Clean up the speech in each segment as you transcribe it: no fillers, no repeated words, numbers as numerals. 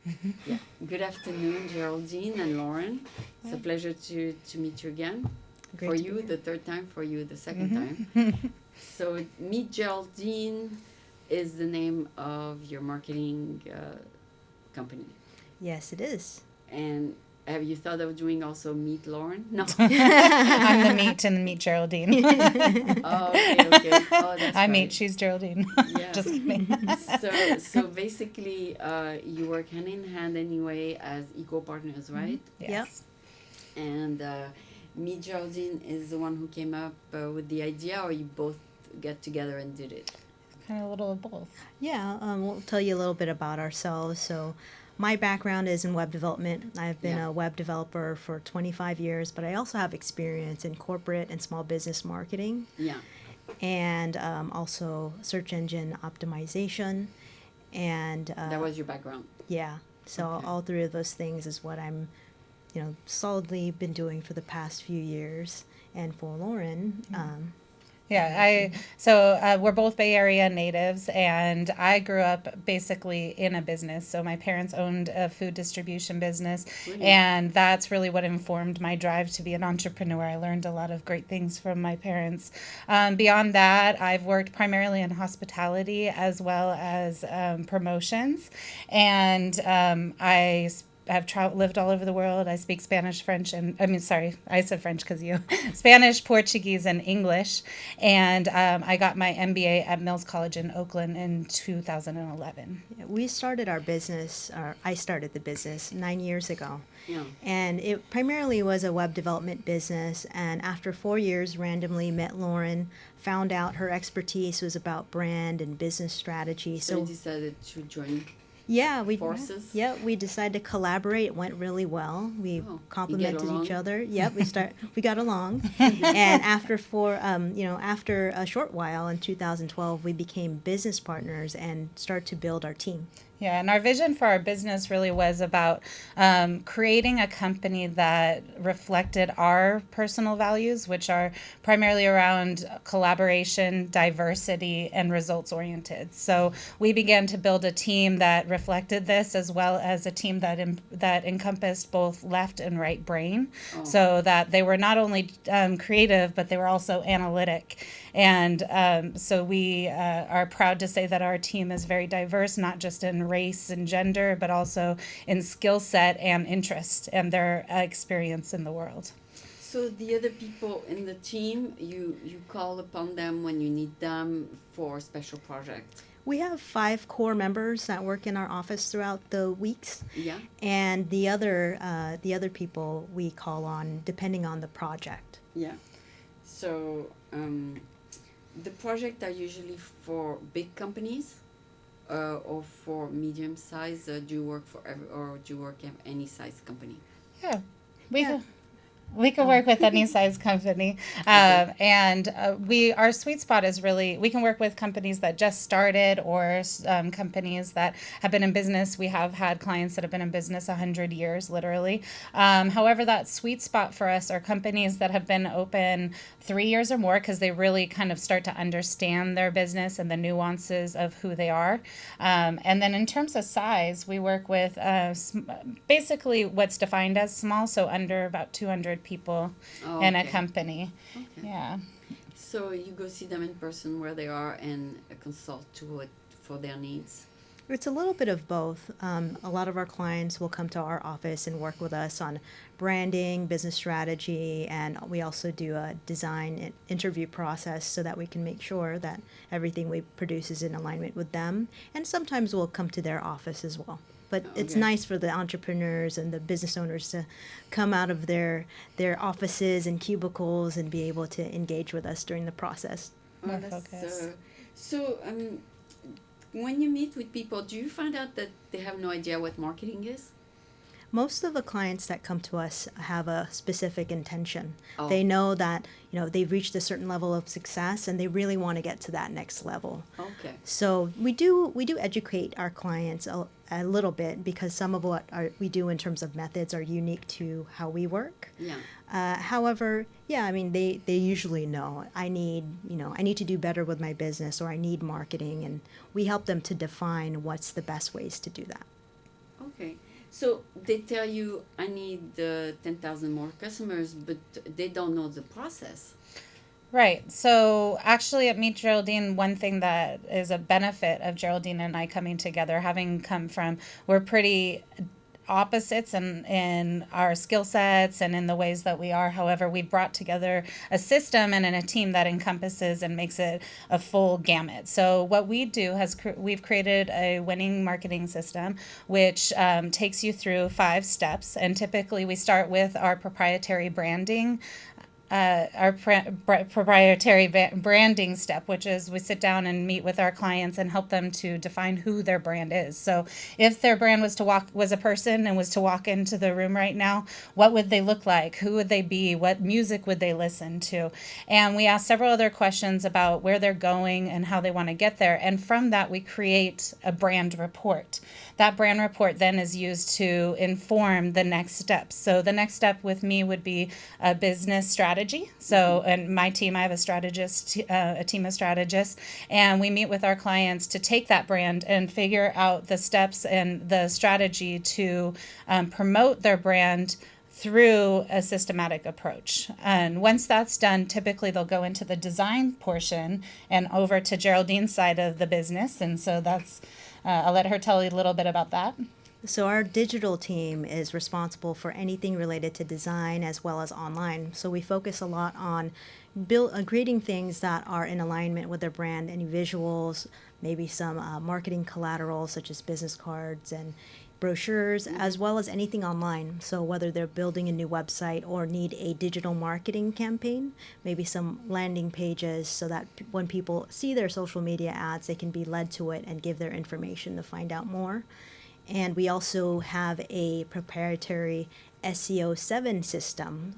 Yeah. Good afternoon, Geraldine and Lauren. It's a pleasure to meet you again. Great For to you, be the third time. For you, the second time. here. So, Meet Geraldine is the name of your marketing company. Yes, it is. And have you thought of doing also Meet Lauren? No. I'm the meat and the meat Geraldine. Oh, okay. Oh, that's I'm right. meat, she's Geraldine. Yeah. Just kidding. So basically, you work hand in hand anyway as eco partners, right? Yes. And me, Geraldine, is the one who came up with the idea, or you both get together and did it? Kind of a little of both. Yeah, we'll tell you a little bit about ourselves. So, my background is in web development. I've been Yeah. a web developer for 25 years, but I also have experience in corporate and small business marketing Yeah. and also search engine optimization. And That was your background. yeah, so Okay. all three of those things is what I'm, solidly been doing for the past few years. And for Lauren, Yeah, we're both Bay Area natives, and I grew up basically in a business. So my parents owned a food distribution business, Really? and that's really what informed my drive to be an entrepreneur. I learned a lot of great things from my parents. Beyond that, I've worked primarily in hospitality as well as promotions, and I've lived all over the world. I speak Spanish, French, and I said French because you, Spanish, Portuguese, and English. And I got my MBA at Mills College in Oakland in 2011. we started our business, or I started the business 9 years ago. Yeah. And it primarily was a web development business. And after 4 years, randomly met Lauren, found out her expertise was about brand and business strategy. So you decided to join. Yeah, Forces? Yeah, we decided to collaborate. It went really well. We Oh, you complemented get along? each other. Yep, we got along. And after a short while in 2012, we became business partners and started to build our team. Yeah, and our vision for our business really was about creating a company that reflected our personal values, which are primarily around collaboration, diversity, and results oriented. So we began to build a team that reflected this, as well as a team that encompassed both left and right brain, so that they were not only creative, but they were also analytic. And so we are proud to say that our team is very diverse, not just in race and gender, but also in skill set and interest and their experience in the world. So the other people in the team, you call upon them when you need them for a special project. We have 5 core members that work in our office throughout the weeks, Yeah. and the other people we call on depending on the project. Yeah. So the projects are usually for big companies or for medium size. Do you work or do you work at any size company? Yeah, we Yeah. we could work with any size company, and our sweet spot is really we can work with companies that just started or companies that have been in business. We have had clients that have been in business 100 years, literally. However, that sweet spot for us are companies that have been open 3 years or more because they really kind of start to understand their business and the nuances of who they are. And then in terms of size, we work with basically what's defined as small, so under about 200 people Oh, in a okay. company. Okay. Yeah. So you go see them in person where they are and consult for their needs. It's a little bit of both. A lot of our clients will come to our office and work with us on branding, business strategy, and we also do a design and interview process so that we can make sure that everything we produce is in alignment with them. And sometimes we'll come to their office as well. But it's Okay. nice for the entrepreneurs and the business owners to come out of their offices and cubicles and be able to engage with us during the process. More that's, focused. So when you meet with people, do you find out that they have no idea what marketing is? Most of the clients that come to us have a specific intention. Oh. They know that, they've reached a certain level of success and they really want to get to that next level. Okay. So we do educate our clients a little bit because some of what we do in terms of methods are unique to how we work. Yeah. However, yeah, I mean, they usually know I need to do better with my business or I need marketing, and we help them to define what's the best ways to do that. Okay. So they tell you I need 10,000 more customers, but they don't know the process. Right. So actually at Meet Geraldine, one thing that is a benefit of Geraldine and I coming together, having come from, we're pretty opposites in our skill sets and in the ways that we are. However, we brought together a system and in a team that encompasses and makes it a full gamut. So what we do we've created a winning marketing system, which takes you through 5 steps. And typically we start with our proprietary branding proprietary branding step, which is we sit down and meet with our clients and help them to define who their brand is. So if their brand was a person and was to walk into the room right now, what would they look like? Who would they be? What music would they listen to? And we ask several other questions about where they're going and how they want to get there. And from that, we create a brand report. That brand report then is used to inform the next steps. So the next step with me would be a business strategy. So, and my team, I have a strategist, a team of strategists, and we meet with our clients to take that brand and figure out the steps and the strategy to promote their brand through a systematic approach. And once that's done, typically they'll go into the design portion and over to Geraldine's side of the business. And so that's, I'll let her tell you a little bit about that. So our digital team is responsible for anything related to design as well as online. So we focus a lot on creating things that are in alignment with their brand, any visuals, maybe some marketing collateral such as business cards and brochures, as well as anything online. So whether they're building a new website or need a digital marketing campaign, maybe some landing pages so that when people see their social media ads, they can be led to it and give their information to find out more. And we also have a proprietary SEO 7 system.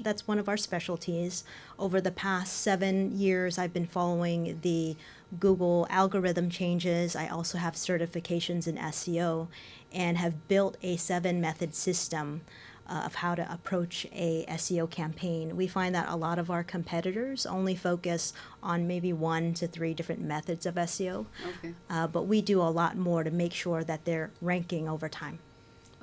That's one of our specialties. Over the past 7 years, I've been following the Google algorithm changes. I also have certifications in SEO and have built a 7-method system of how to approach a SEO campaign. We find that a lot of our competitors only focus on maybe 1 to 3 different methods of SEO. Okay. But we do a lot more to make sure that they're ranking over time.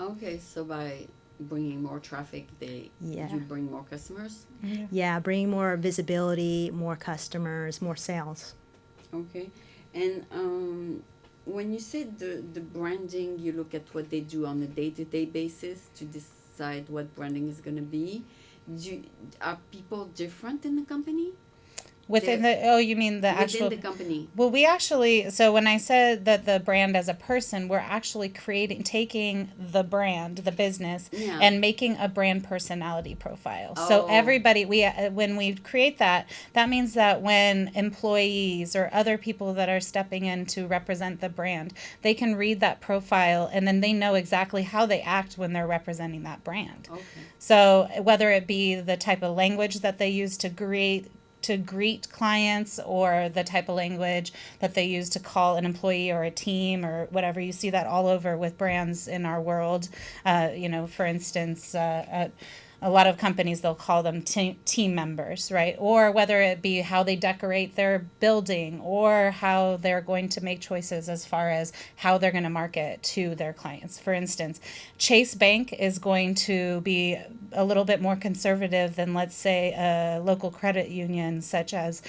Okay, so by bringing more traffic, you bring more customers? Yeah, bringing more visibility, more customers, more sales. Okay. And when you say the branding, you look at what they do on a day-to-day basis to decide what branding is going to be. Are people different in the company? You mean the actual... Within the company. Well, so when I said that the brand as a person, we're actually taking the brand, the business, and making a brand personality profile. Oh. So everybody, when we create that means that when employees or other people that are stepping in to represent the brand, they can read that profile and then they know exactly how they act when they're representing that brand. Okay. So whether it be the type of language that they use to greet clients or the type of language that they use to call an employee or a team or whatever. You see that all over with brands in our world. For instance, a lot of companies, they'll call them team members, right? Or whether it be how they decorate their building or how they're going to make choices as far as how they're going to market to their clients. For instance, Chase Bank is going to be a little bit more conservative than, let's say, a local credit union such as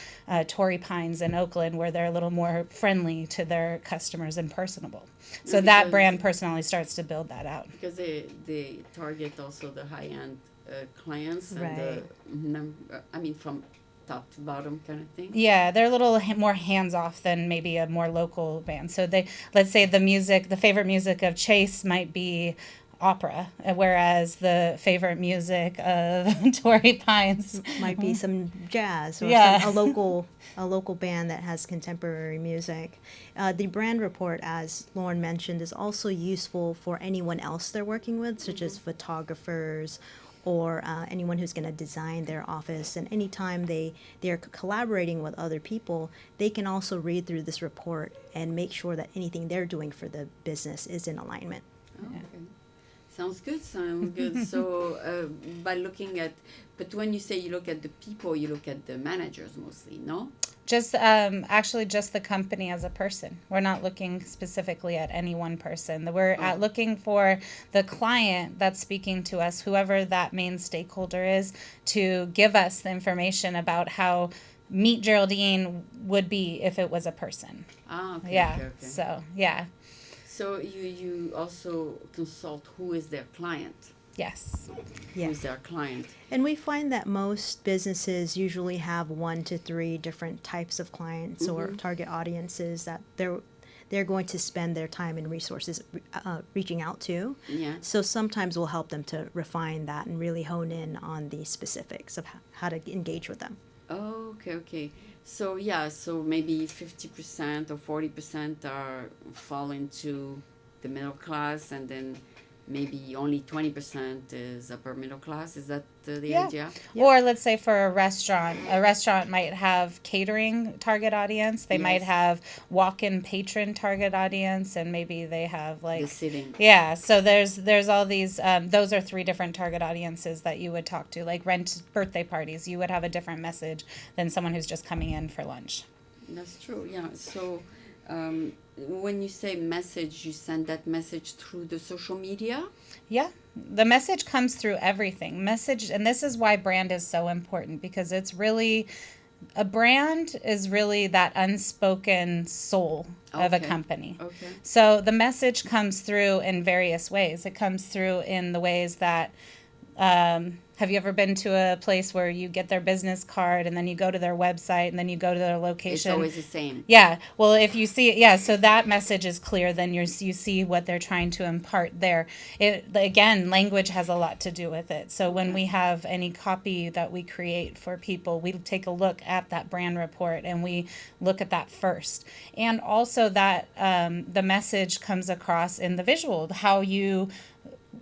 Torrey Pines in Oakland, where they're a little more friendly to their customers and personable. So that brand personally starts to build that out. Because they target also the high-end clients and right. From top to bottom kind of thing. Yeah, they're a little more hands-off than maybe a more local band. So let's say the favorite music of Chase might be opera, whereas the favorite music of Torrey Pines might be some jazz or a local band that has contemporary music. The brand report, as Lauren mentioned, is also useful for anyone else they're working with, such as photographers or anyone who's going to design their office. And anytime they're collaborating with other people, they can also read through this report and make sure that anything they're doing for the business is in alignment. Oh, okay. Sounds good. So but when you say you look at the people, you look at the managers mostly, no? Just actually just the company as a person. We're not looking specifically at any one person. We're looking for the client that's speaking to us, whoever that main stakeholder is, to give us the information about how Meet Geraldine would be if it was a person. Okay, Yeah. okay, okay. So, yeah. So you also consult who is their client? Yes. Yeah. Who's their client? And we find that most businesses usually have 1 to 3 different types of clients or target audiences that they're going to spend their time and resources reaching out to. Yeah. So sometimes we'll help them to refine that and really hone in on the specifics of how to engage with them. Oh, okay, okay. So yeah, so maybe 50% or 40% fall into the middle class, and then maybe only 20% is upper middle class. Is that the idea? Yeah. Or let's say for a restaurant might have catering target audience. They might Yes. have walk-in patron target audience, and maybe they have like The sitting. yeah. So there's all these. Those are 3 different target audiences that you would talk to. Like birthday parties, you would have a different message than someone who's just coming in for lunch. That's true, yeah. So when you say message, you send that message through the social media? Yeah, the message comes through everything. Message, and this is why brand is so important, because it's really, a brand is really that unspoken soul of a Okay. company. Okay. So the message comes through in various ways. It comes through in the ways that, have you ever been to a place where you get their business card and then you go to their website and then you go to their It's location? always the same. Yeah. Well, if you see it, yeah, so that message is clear, then you see what they're trying to impart there. Again, language has a lot to do with it. So when we have any copy that we create for people, we take a look at that brand report and we look at that first. And also that the message comes across in the visual, how you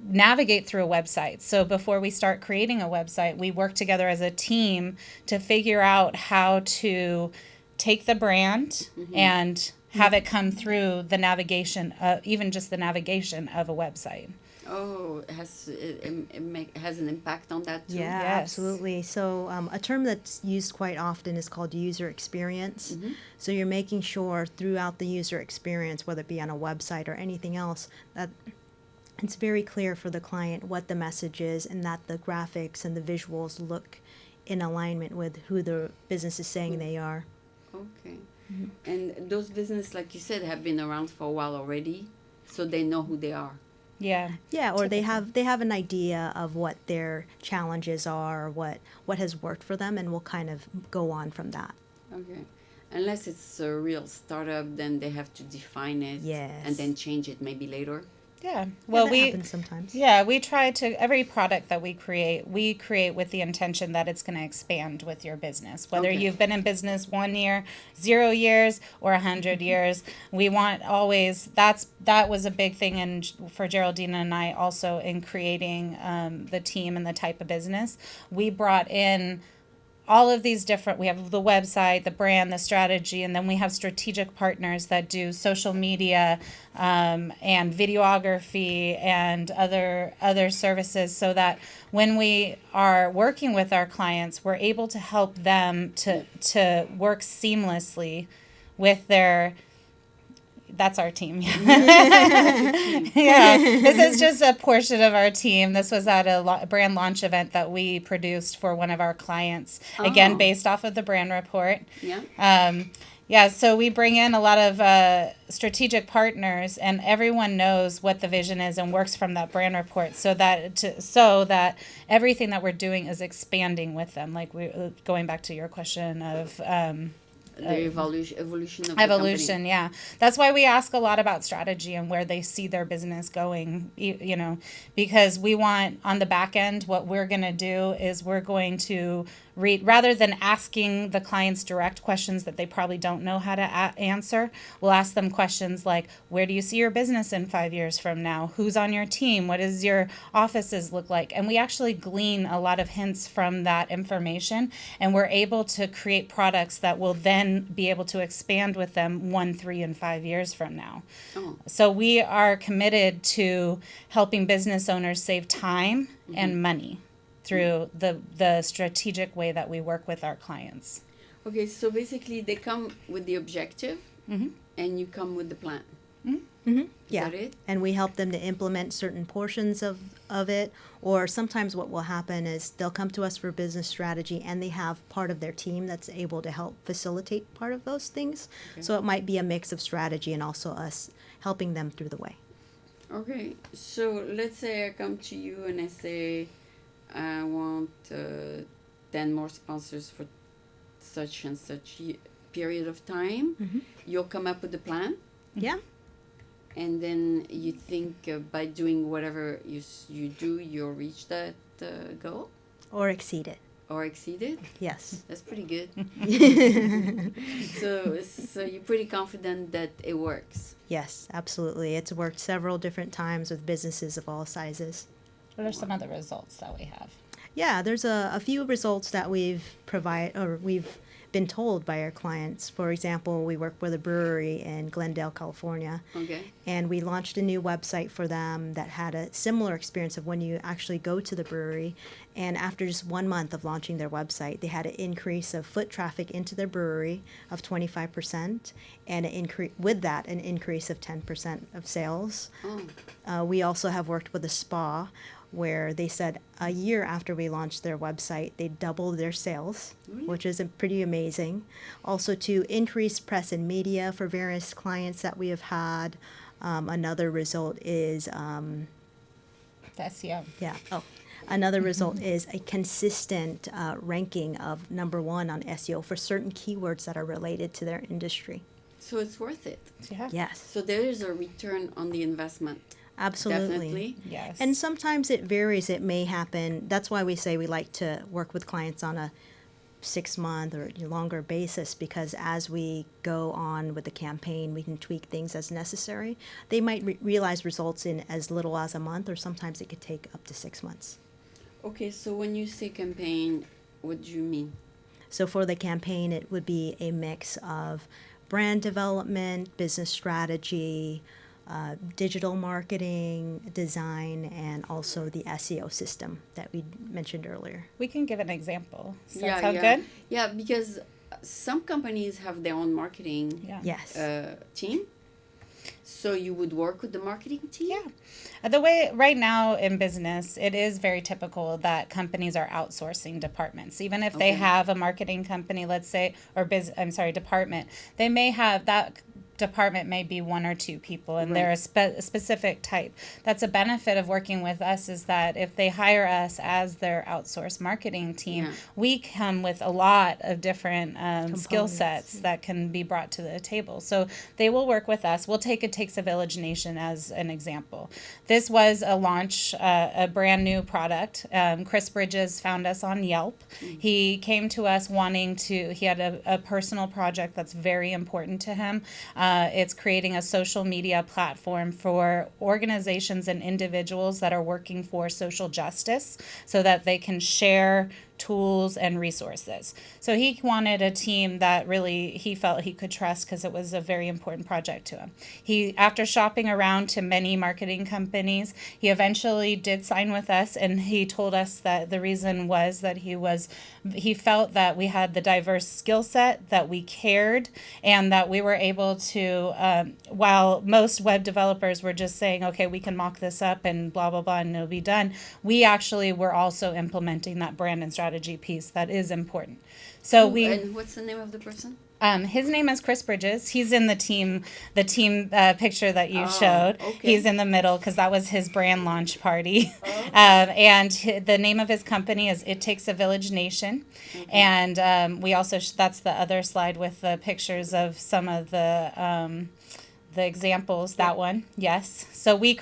navigate through a website. So before we start creating a website, we work together as a team to figure out how to take the brand and have it come through the navigation, even just the navigation of a website. Oh, it has an impact on that too? Yeah, Yes. absolutely. So a term that's used quite often is called user experience. So you're making sure throughout the user experience, whether it be on a website or anything else, that it's very clear for the client what the message is and that the graphics and the visuals look in alignment with who the business is saying they are. Okay. And those businesses, like you said, have been around for a while already, so they know who they are. Yeah. Yeah, or they have an idea of what their challenges are, or what has worked for them, and we'll kind of go on from that. Okay. Unless it's a real startup, then they have to define it Yes. and then change it maybe later. Yeah. Yeah, Well, that we happens sometimes. yeah, we try to every product that we create with the intention that it's going to expand with your business. Whether Okay. you've been in business 1 year, 0 years, or 100 years, we want always that was a big thing for Geraldine and I also in creating the team and the type of business. We brought in all of these different, we have the website, the brand, the strategy, and then we have strategic partners that do social media and videography and other services, so that when we are working with our clients, we're able to help them to work seamlessly with their. That's our team. Yeah, this is just a portion of our team. This was at a brand launch event that we produced for one of our clients. Again, Oh. based off of the brand report. Yeah. Yeah, so we bring in a lot of strategic partners, and everyone knows what the vision is and works from that brand report, so that everything that we're doing is expanding with them. Like going back to your question of. The evolution of the Evolution, company. yeah. That's why we ask a lot about strategy and where they see their business going, because we want on the back end, what we're going to do is we're going to rather than asking the clients direct questions that they probably don't know how to answer, we'll ask them questions like, where do you see your business in 5 years from now? Who's on your team? What does your offices look like? And we actually glean a lot of hints from that information, and we're able to create products that will then be able to expand with them 1, 3, and 5 years from now. Oh. So we are committed to helping business owners save time and money through the strategic way that we work with our clients. Okay, so basically they come with the objective Mm-hmm. and you come with the plan. Mm-hmm. Is Yeah. that it? And we help them to implement certain portions of it. Or sometimes what will happen is they'll come to us for business strategy and they have part of their team that's able to help facilitate part of those things. Okay. So it might be a mix of strategy and also us helping them through the way. Okay, so let's say I come to you and I say I want 10 more sponsors for such and such period of time. Mm-hmm. You'll come up with a plan, Yeah. and then you think by doing whatever you do, you'll reach that goal Or exceed it. or exceed it. Yes. That's pretty good. So you're pretty confident that it works. Yes, absolutely. It's worked several different times with businesses of all sizes. What are some of the results that we have? Yeah, there's a few results that we've been told by our clients. For example, we work with a brewery in Glendale, California, Okay. and we launched a new website for them that had a similar experience of when you actually go to the brewery. And after just 1 month of launching their website, they had an increase of foot traffic into their brewery of 25%, and an increase of 10% of sales. Oh, We also have worked with a spa where they said a year after we launched their website, they doubled their sales, Really? which is pretty amazing. Also, to increase press and media for various clients that we have had. Another result is, The SEO. another result is a consistent ranking of #1 on SEO for certain keywords that are related to their industry. so it's worth it. Yeah. Yes, So there is a return on the investment. absolutely. Definitely. Yes. And sometimes it varies. It may happen. That's why we say we like to work with clients on a 6-month or longer basis, because as we go on with the campaign, we can tweak things as necessary. They might realize results in as little as a month, or sometimes it could take up to 6 months. Okay, so when you say campaign, what do you mean? So for the campaign, it would be a mix of brand development, business strategy, digital marketing, design, and also the SEO system that we mentioned earlier. we can give an example. Does that Yeah, sound yeah. good? Yeah, because some companies have their own marketing Yeah. Yes. team. So you would work with the marketing team? Yeah. The way right now in business, it is very typical that companies are outsourcing departments. Even if they Okay. have a marketing company, let's say, or department, they may have that department may be 1 or 2 people, and they're a specific type. That's a benefit of working with us, is that if they hire us as their outsourced marketing team, Yeah. we come with a lot of different skill Components. sets that can be brought to the table. So they will work with us. We'll take It Takes a Village Nation as an example. This was a launch, a brand new product. Chris Bridges found us on Yelp. He came to us he had a personal project that's very important to him. It's creating a social media platform for organizations and individuals that are working for social justice, so that they can share tools and resources. So he wanted a team that really he felt he could trust, because it was a very important project to him. After shopping around to many marketing companies, he eventually did sign with us, and he told us that the reason was that he felt that we had the diverse skill set, that we cared, and that we were able to, while most web developers were just saying, okay, we can mock this up and blah, blah, blah, and it'll be done, we actually were also implementing that brand and strategy piece that is important. So And what's the name of the person? his name is Chris Bridges. He's in the team picture that you Oh, showed. okay. He's in the middle because that was his brand launch party. Oh. And the name of his company is It Takes a Village Nation. And we also, that's the other slide with the pictures of some of the examples, that one, yes. So we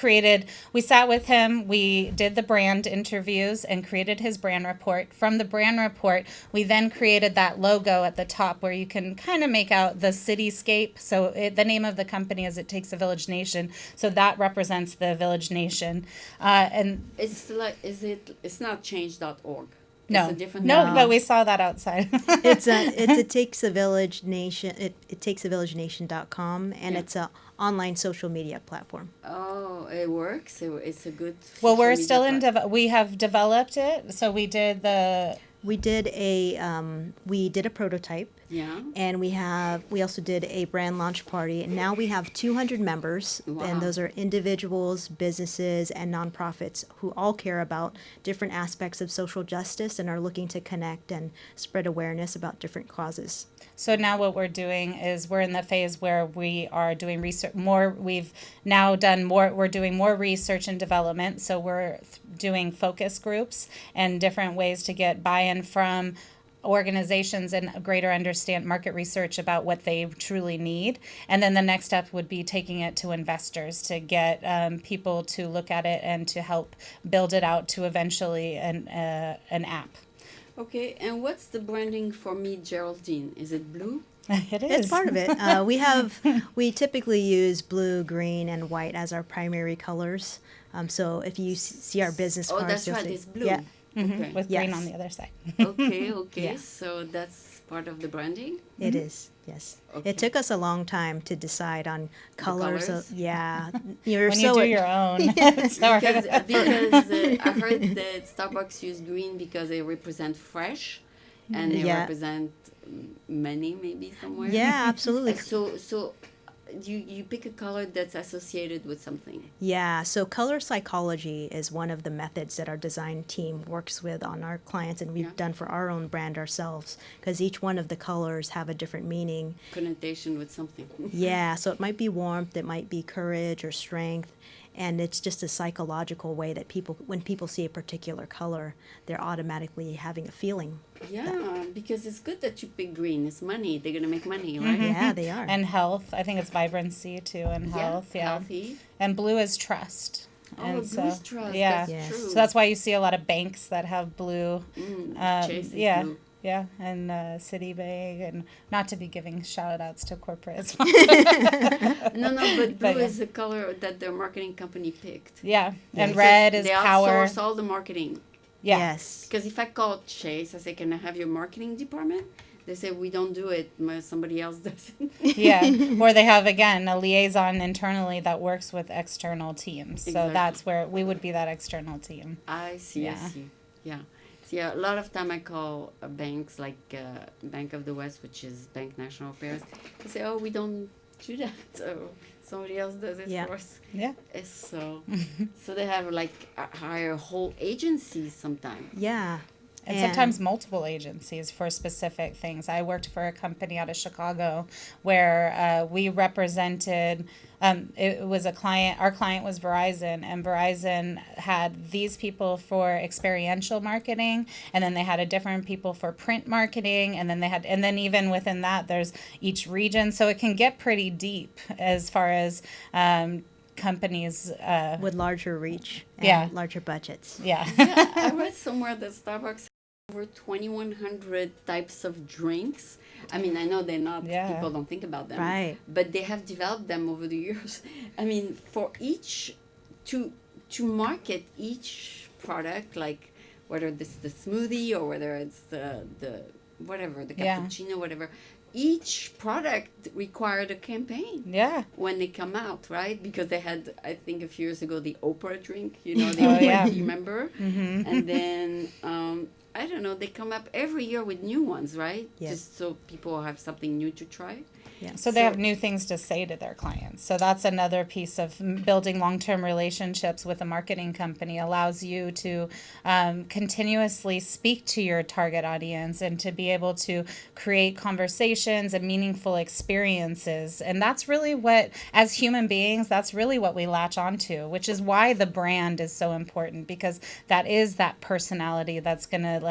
sat with him, we did the brand interviews and created his brand report. From the brand report, we then created that logo at the top where you can kind of make out the cityscape. So the name of the company is It Takes a Village Nation. So that represents the Village Nation. And It's like, it's not change.org. no, It's a different no, No. but we saw that outside. It's It Takes a Village Nation. It takes a village nation.com, and Yeah. it's a online social media platform. Oh, it works. It's a good. Well, social we're media still in, platform. we have developed it. So we did We did a prototype, Yeah. And we also did a brand launch party, and now we have 200 members, Wow. and those are individuals, businesses, and nonprofits who all care about different aspects of social justice and are looking to connect and spread awareness about different causes. So now what we're doing is we're in the phase where we are doing research more. We've now done more. We're doing more research and development. So we're doing focus groups and different ways to get buy-in from organizations and greater understand market research about what they truly need. And then the next step would be taking it to investors to get people to look at it and to help build it out to eventually an app. Okay, and what's the branding for Me Geraldine? Is it blue? It is. That's part of it. We typically use blue, green, and white as our primary colors. So if you see our business Oh, cards, that's you'll right, see. it's blue. Yeah. Okay. With Yes. green on the other side. Okay, okay. Yeah. So that's part of the branding? It is, yes. Okay. It took us a long time to decide on colors. colors? Yeah. You're When you so do your own. It's hard. Because I heard that Starbucks use green because they represent fresh and they Yeah. represent money maybe somewhere. Yeah, absolutely. So you pick a color that's associated with something. Yeah, so color psychology is one of the methods that our design team works with on our clients, and we've Yeah. done for our own brand ourselves, because each one of the colors have a different meaning. Connotation with something. Yeah, so it might be warmth, it might be courage or strength, and it's just a psychological way that when people see a particular color, they're automatically having a feeling. Yeah, because it's good that you pick green. It's money. They're gonna make money, right? Yeah, they are. And health. I think it's vibrancy too, and health. Yeah. Healthy. And blue is trust. Oh, And blue's trust. Yeah. That's Yes. true. So that's why you see a lot of banks that have blue. Chase is Yeah. blue. Yeah, and Citibank, and not to be giving shout outs to corporate No, but blue But, yeah. is the color that the marketing company picked. Yeah, and Because red is they power. outsource all the marketing. Yeah. Yes. Because if I call Chase, I say, "Can I have your marketing department?" They say, "We don't do it. Somebody else does it." Yeah, or they have again a liaison internally that works with external teams. So Exactly. that's where we would be that external team. I see. Yeah. I see. Yeah. So yeah, a lot of time I call banks like Bank of the West, which is Bank National Affairs. They say, "Oh, we don't do that. So somebody else does it Yeah. for us." Yeah. So they have like hire whole agencies sometimes. Yeah. And sometimes multiple agencies for specific things. I worked for a company out of Chicago where we represented, it was a client, our client was Verizon, and Verizon had these people for experiential marketing, and then they had a different people for print marketing, and then even within that, there's each region. So it can get pretty deep as far as companies. With larger reach and Yeah. larger budgets. Yeah. Yeah, I read somewhere that Starbucks has over 2,100 types of drinks. I mean, I know they're not, Yeah. people don't think about them. Right. But they have developed them over the years. I mean, for each, to market each product, like whether this is the smoothie or whether it's the whatever, the Yeah. cappuccino, whatever, each product required a campaign Yeah. when they come out, right? Because they had, I think a few years ago, the Oprah drink, the Oh, Oprah, yeah. do you remember? Mm-hmm. And then, I don't know, they come up every year with new ones, right? Yes. Just so people have something new to try. Yeah. So they have new things to say to their clients. So that's another piece of building long-term relationships with a marketing company allows you to continuously speak to your target audience and to be able to create conversations and meaningful experiences. And that's really what, as human beings, that's really what we latch onto, which is why the brand is so important, because that is that personality that's going to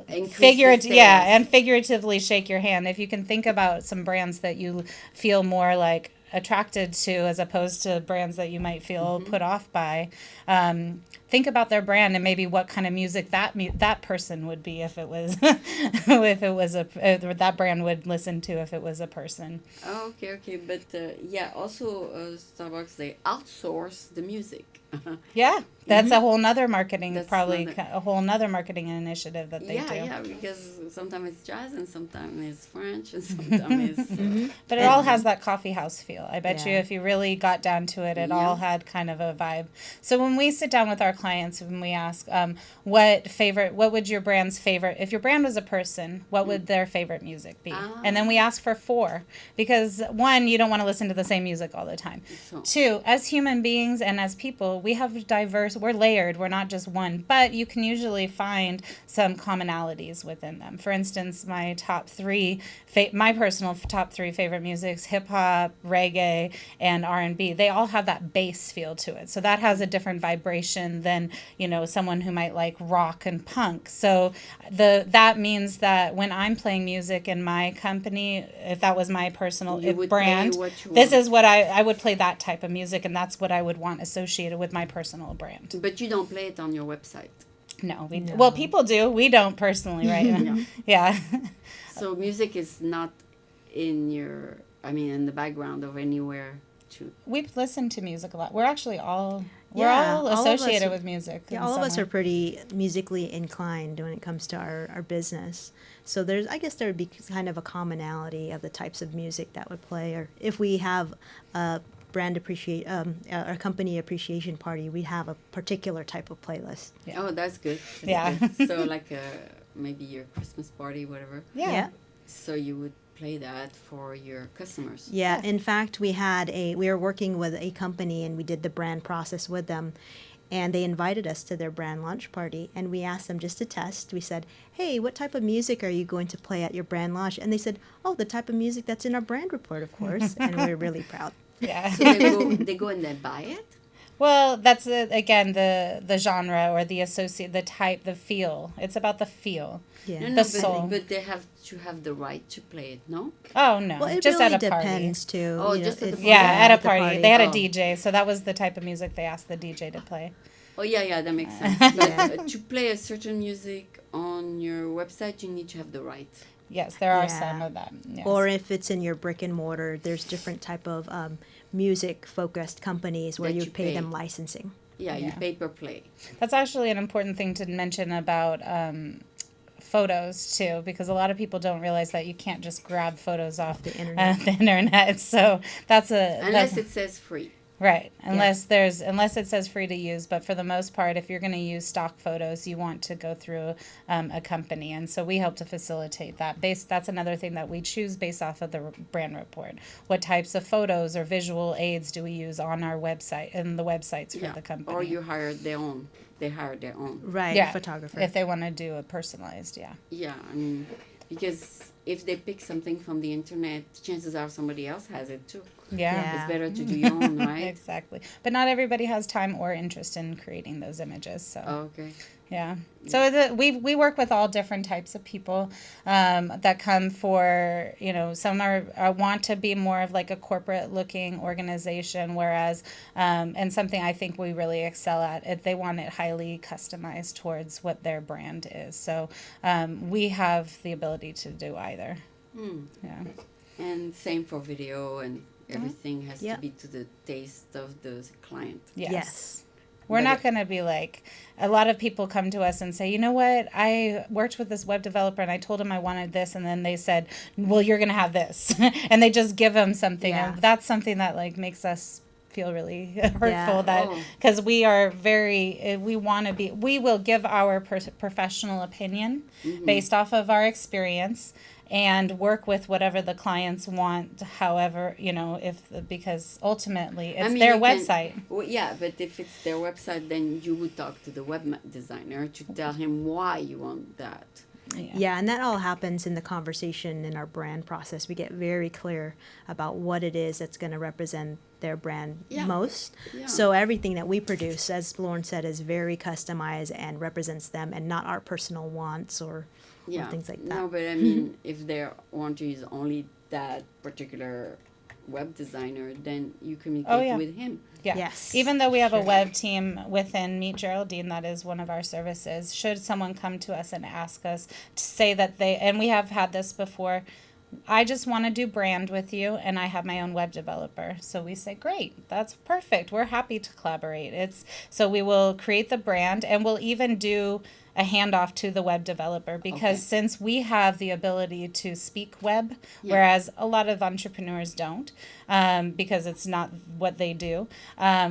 Increase the yeah, sales. and figuratively shake your hand. If you can think about some brands that you feel more like attracted to as opposed to brands that you might feel put off by, think about their brand and maybe what kind of music that person would be if it was if it was that brand would listen to if it was a person. Oh, okay. But yeah, also Starbucks, they outsource the music. Yeah, That's a whole nother marketing, That's probably another- a whole nother marketing initiative that they do. Yeah, because sometimes it's jazz and sometimes it's French and sometimes it's But it all has that coffee house feel. I bet you Yeah. if you really got down to it, it all had kind of a vibe. So when we sit down with our clients and we ask, what would your brand's favorite, if your brand was a person, what would their favorite music be? And then we ask for 4, because 1, you don't want to listen to the same music all the time. So- 2, as human beings and as people, we have diverse, we're layered, we're not just one, but you can usually find some commonalities within them. For instance, my top 3, my personal top 3 favorite musics, hip hop, reggae, and R&B, they all have that bass feel to it. So that has a different vibration than, someone who might like rock and punk. So that means that when I'm playing music in my company, if that was my personal You would play brand, what you this want. is what I would play, that type of music, and that's what I would want associated with my personal brand. But you don't play it on your website. No, No. well, people do. We don't personally, right? Yeah. Yeah. So music is not in in the background of anywhere to. We listen to music a lot. We're actually all Yeah, all of us associated are- with music. Yeah, in all of some us way. are pretty musically inclined when it comes to our business. So I guess there would be kind of a commonality of the types of music that would play, or if we have a a company appreciation party, we have a particular type of playlist. Yeah. Oh, that's good. That's Yeah. good. So like maybe your Christmas party, whatever. Yeah. So you would play that for your customers. Yeah, in fact, we were working with a company and we did the brand process with them, and they invited us to their brand launch party, and we asked them just to test. We said, "Hey, what type of music are you going to play at your brand launch?" And they said, "Oh, the type of music that's in our brand report, of course." And we were really proud. Yeah. So they go and they buy it. Well, that's again the genre or the type, the feel. It's about the feel. Yeah. No, soul. but they have to have the right to play it. No. Oh no, Well, it just really at a party. depends too. Oh, you know, just at the party. Yeah, at a the party. They had a Oh. DJ, so that was the type of music they asked the DJ to play. Oh yeah, that makes sense. But Yeah. to play a certain music on your website, you need to have the right. Yes, there are Yeah. some of them. Yes. Or if it's in your brick and mortar, there's different type of music focused companies where That you you pay pay. them licensing. Yeah, you Yeah. pay per play. That's actually an important thing to mention about photos too, because a lot of people don't realize that you can't just grab photos off The internet. the internet. So that's Unless it says free. right. Unless it says free to use, but for the most part, if you're going to use stock photos, you want to go through a company, and so we help to facilitate that. That's another thing that we choose based off of the brand report. What types of photos or visual aids do we use on our website and the websites for the company? Or you hire their own. They hire their own. Right, Yeah, photographer. if they want to do a personalized, yeah. Yeah, because if they pick something from the internet, chances are somebody else has it too. Yeah. It's better to do your own, right? Exactly. But not everybody has time or interest in creating those images. So, Okay. yeah. So we work with all different types of people that come for, some want to be more of like a corporate looking organization, whereas, and something I think we really excel at, if they want it highly customized towards what their brand is. So we have the ability to do either. Yeah. And same for video and everything has Yeah. to be to the taste of the client. Yes. We're But not going to be like, a lot of people come to us and say, you know what, I worked with this web developer and I told him I wanted this, and then they said, well, you're going to have this. And they just give them something. Yeah. And that's something that like makes us feel really hurtful, Yeah. that Oh. because we are we will give our professional opinion based off of our experience and work with whatever the clients want, however, because ultimately it's their you can- website. Well, yeah, but if it's their website, then you would talk to the designer to tell him why you want that. Yeah, and that all happens in the conversation in our brand process. We get very clear about what it is that's going to represent their brand Yeah. most. Yeah. So everything that we produce, as Lauren said, is very customized and represents them and not our personal wants or things like that. No, but if they want to use only that particular web designer, then you communicate with him. Yeah. Yes. Even though we have a web team within Meet Geraldine, that is one of our services. Should someone come to us and ask us to say that and we have had this before, I just want to do brand with you, and I have my own web developer. So we say, great, that's perfect. We're happy to collaborate. So we will create the brand, and we'll even do a handoff to the web developer, because since we have the ability to speak web, whereas a lot of entrepreneurs don't, because it's not what they do,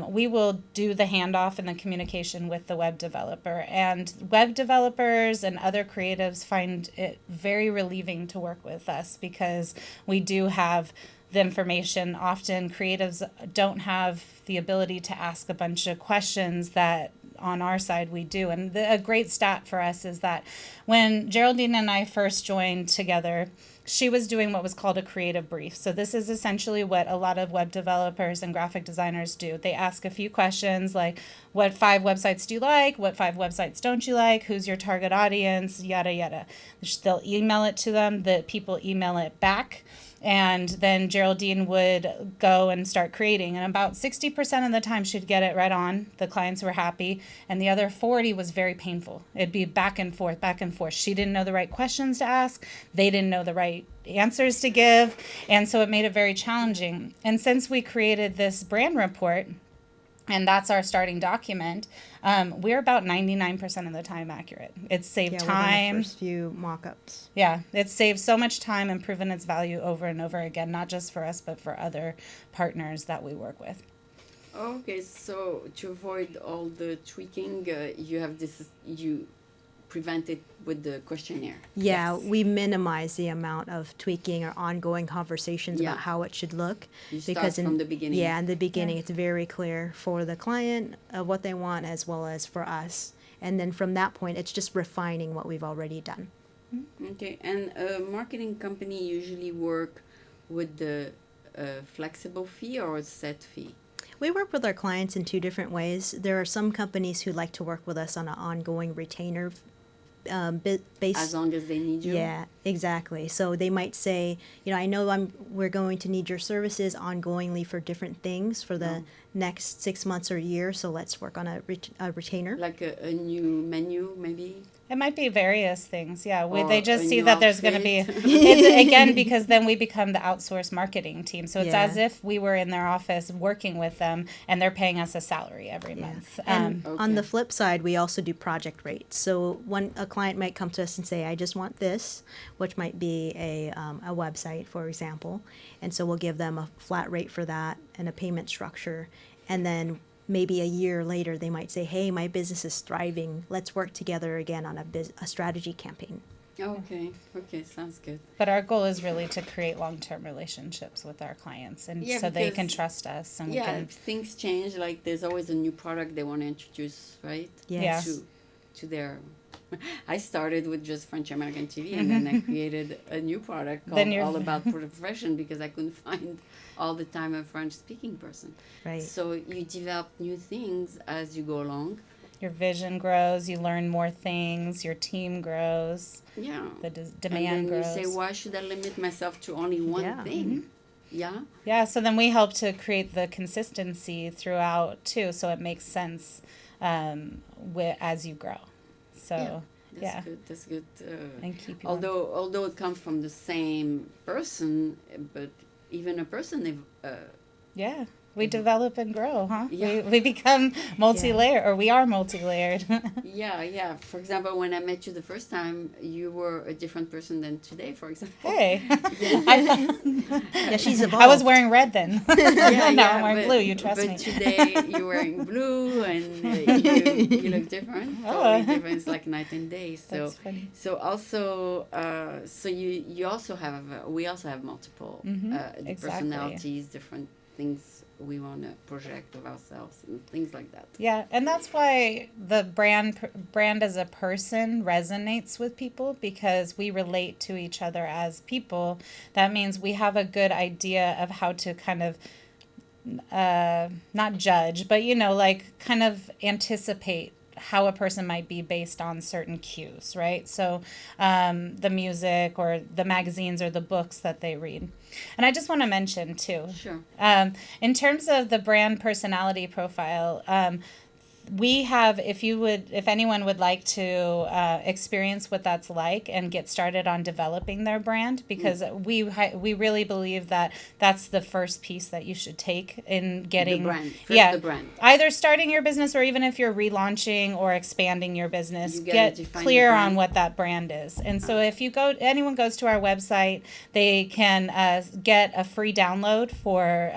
we will do the handoff and the communication with the web developer. And web developers and other creatives find it very relieving to work with us, because we do have the information. Often creatives don't have the ability to ask a bunch of questions that on our side we do. And a great stat for us is that when Geraldine and I first joined together, she was doing what was called a creative brief. So this is essentially what a lot of web developers and graphic designers do. They ask a few questions like, what 5 websites do you like? What 5 websites don't you like? Who's your target audience? Yada, yada. They'll email it to them. The people email it back. And then Geraldine would go and start creating. And about 60% of the time she'd get it right on. The clients were happy. And the other 40 was very painful. It'd be back and forth, back and forth. She didn't know the right questions to ask. They didn't know the right answers to give. And so it made it very challenging. And since we created this brand report, and that's our starting document, we're about 99% of the time accurate. It's saved time. The first few mock-ups. Yeah, it's saved so much time and proven its value over and over again, not just for us, but for other partners that we work with. Okay, so to avoid all the tweaking, you prevent it with the questionnaire. Yeah, Yes. we minimize the amount of tweaking or ongoing conversations about how it should look. You start from the beginning. Yeah, in the beginning, it's very clear for the client what they want as well as for us. And then from that point, it's just refining what we've already done. Okay, and a marketing company usually work with the flexible fee or a set fee? We work with our clients in 2 different ways. There are some companies who like to work with us on an ongoing retainer based. As long as they need you? Yeah, exactly. So they might say, I know we're going to need your services ongoingly for different things for the next 6 months or year. So let's work on a retainer. Like a new menu, maybe? It might be various things, yeah. Or They just a see new that there's going to be, outfit. it's, again, because then we become the outsourced marketing team. So it's Yeah. as if we were in their office working with them, and they're paying us a salary every month. And on Okay. the flip side, we also do project rates. So when a client might come to us and say, I just want this, which might be a website, for example. And so we'll give them a flat rate for that and a payment structure. And then maybe a year later, they might say, hey, my business is thriving. Let's work together again on a strategy campaign. Okay, sounds good. But our goal is really to create long-term relationships with our clients, and Yeah, so they because- can trust us, and we Yeah, can. if things change, like there's always a new product they want to introduce, right? Yes. To their... I started with just French American TV, and then I created a new product Then called you're- All About Profession, because I couldn't find all the time a French-speaking person. Right. So you develop new things as you go along. Your vision grows, you learn more things, your team grows, Yeah. the demand and then grows. you say, why should I limit myself to only one Yeah. thing? Yeah. Yeah, so then we help to create the consistency throughout too, so it makes sense as you grow. So That's good. and keep you on. Although it comes from the same person, but even a person, Yeah, we develop and grow, huh? Yeah. We become multi-layered, or we are multi-layered. yeah. For example, when I met you the first time, you were a different person than today, for example. Hey, Yeah, she's evolved. I was wearing red then. Now I'm wearing but- blue. You trust but me. today you're wearing blue, and you look different. Oh. Totally different. It's like night and day. So That's funny. so also so you also have we also have multiple Exactly. personalities, different things we want to project of ourselves and things like that. Yeah, and that's why the brand as a person resonates with people, because we relate to each other as people. That means we have a good idea of how to kind of not judge, but like kind of anticipate how a person might be based on certain cues, right? So the music or the magazines or the books that they read. And I just want to mention too, Sure. in terms of the brand personality profile, if anyone would like to experience what that's like and get started on developing their brand, because we really believe that that's the first piece that you should take in getting The brand. First the brand. either starting your business, or even if you're relaunching or expanding your business, You gotta get define clear the on brand. what that brand is. And so if anyone goes to our website, they can get a free download for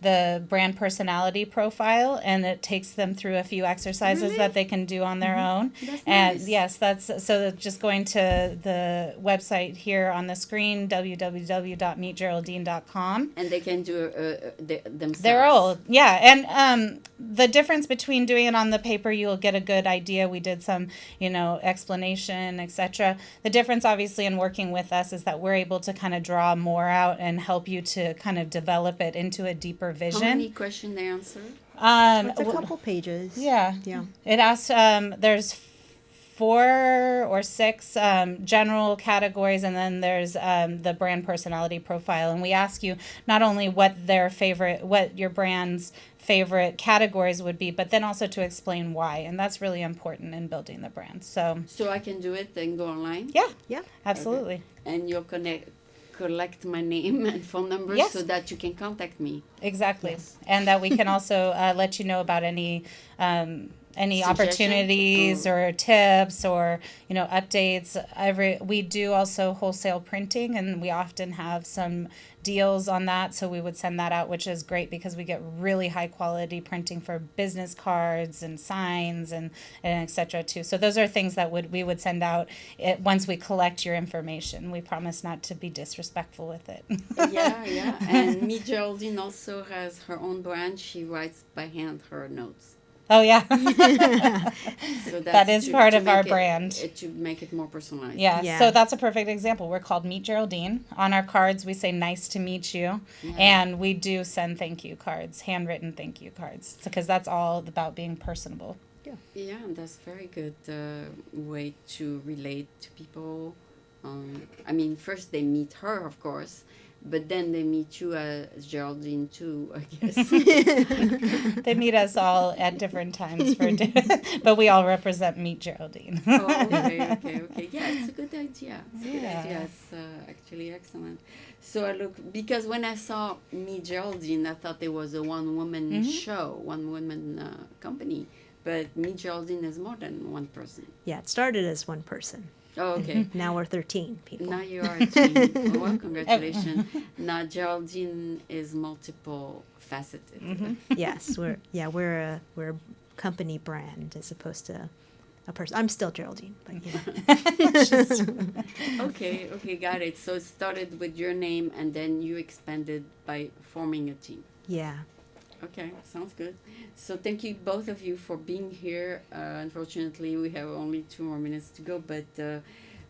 the brand personality profile, and it takes them through a few exercises Really? that they can do on their own. That's And nice. yes, that's so just going to the website here on the screen, www.meetgeraldine.com. And they can do themselves. They're old, yeah. And the difference between doing it on the paper, you'll get a good idea. We did some, explanation, etc. The difference, obviously, in working with us is that we're able to kind of draw more out and help you to kind of develop it into a deeper How vision. many questions they answer? It's a couple pages. Yeah. Yeah. It asks, there's 4 or 6 general categories, and then there's the brand personality profile. And we ask you not only what your brand's favorite categories would be, but then also to explain why. And that's really important in building the brand. So, I can do it and go online? yeah, Yeah. absolutely. And you'll collect my name and phone number Yes. so that you can contact me. Exactly. Yes. And that we can also let you know about any Suggestion? opportunities or tips or updates. We do also wholesale printing, and we often have some deals on that, so we would send that out, which is great because we get really high quality printing for business cards and signs and etc. too. So those are things that we would send out once we collect your information. We promise not to be disrespectful with it. Yeah. And me, Geraldine, also has her own brand. She writes by hand her notes. Oh yeah. So That is part of our make brand. To make it more personalized. Yeah, Yeah. so that's a perfect example. We're called Meet Geraldine. On our cards, we say nice to meet you. Yeah. And we do send thank you cards, handwritten thank you cards, because that's all about being personable. Yeah, and that's very good way to relate to people. First they meet her, of course, but then they meet you as Geraldine too, I guess. They meet us all at different times, but we all represent Meet Geraldine. Okay. Yeah, it's a good idea. It's actually excellent. So because when I saw Meet Geraldine, I thought it was a one-woman show, one-woman company. But Meet Geraldine is more than one person. Yeah, it started as one person. Oh, okay. Now we're 13 people. Now you are a team. Oh, well, congratulations. Now Geraldine is multiple faceted. Yes, we're a company brand as opposed to a person. I'm still Geraldine, but Okay, got it. So it started with your name and then you expanded by forming a team. yeah. Okay, sounds good. So thank you both of you for being here. Unfortunately, we have only 2 more minutes to go, but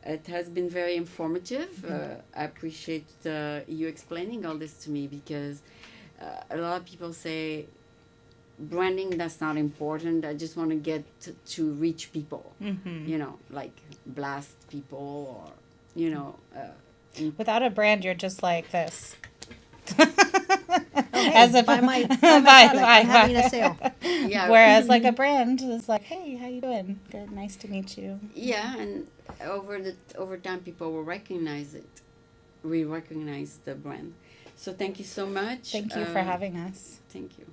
it has been very informative. I appreciate you explaining all this to me because a lot of people say branding, that's not important. I just want to get to reach people, like blast people or, Without a brand, you're just like this. As if buy my product. I'm having a sale. Yeah. Whereas like a brand is like, hey, how you doing? Good, nice to meet you. Yeah, and over time, people will recognize it. We recognize the brand. So thank you so much. Thank you for having us. Thank you.